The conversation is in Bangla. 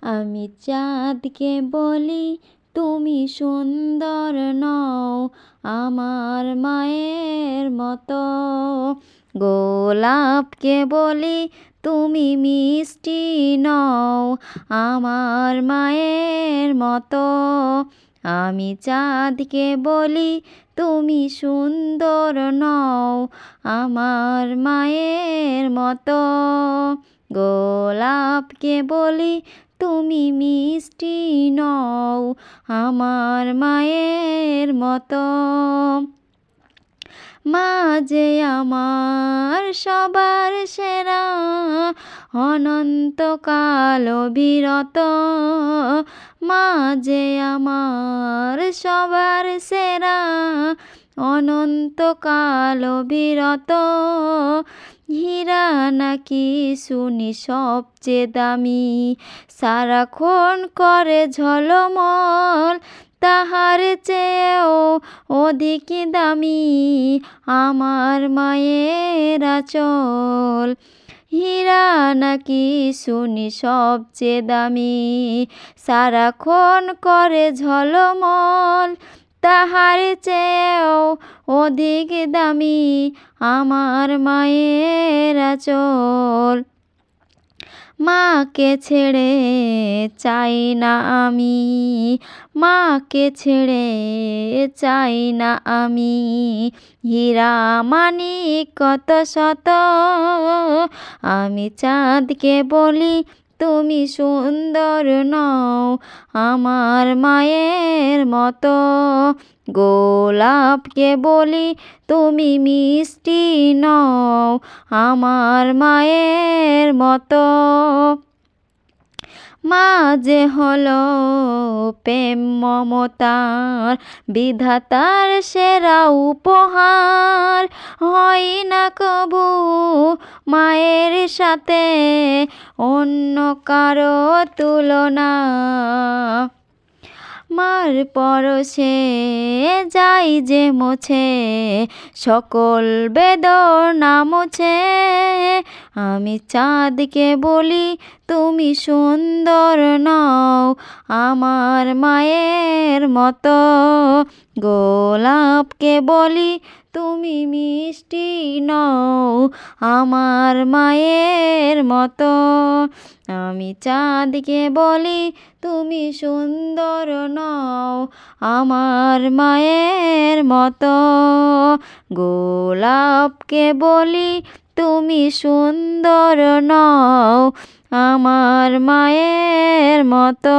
আমি চাঁদকে বলি তুমি সুন্দর নও আমার মায়ের মতো। গোলাপকে বলি তুমি মিষ্টি নও আমার মায়ের মতো। আমি চাঁদকে বলি তুমি সুন্দর নও আমার মায়ের মতো। গোলাপকে বলি তুমি মিষ্টি নও আমার মায়ের মতো। মা যে আমার সবার সেরা অনন্তকাল অবিরত। মা যে আমার সবার সেরা অনন্তকাল অবিরত। হীরা নাকি শুনি সবচেয়ে দামি, সারাক্ষণ করে ঝলমল, তাহার চেয়েও অধিক দামি আমার মায়ের আঁচল। হীরা নাকি শুনি সবচেয়ে দামি, সারাক্ষণ করে ঝলমল, তাহার চেয়েও অধিক দামি আমার মায়ের আঁচল। মাকে ছেড়ে চাই না আমি, মাকে ছেড়ে চাই না আমি। হীরা মানিক কত শত, আমি চাঁদকে বলি তুমি সুন্দর নও আমার মায়ের মতো। গোলাপকে বলি তুমি মিষ্টি নও আমার মায়ের মতো। মা যে হলো প্রেম মমতার বিধাতার সেরা উপহার, হয় না কবু মায়ের সাথে অন্য কারো তুলনা। মার পরশে যাই যে মুছে সকল বেদনা মুছে। আমি চাঁদকে বলি তুমি সুন্দর নও আমার মায়ের মতো। গোলাপকে বলি তুমি মিষ্টি নও আমার মায়ের মতো। আমি চাঁদকে বলি তুমি সুন্দর নও আমার মায়ের মতো। গোলাপকে বলি তুমি সুন্দর নও আমার মায়ের মতো।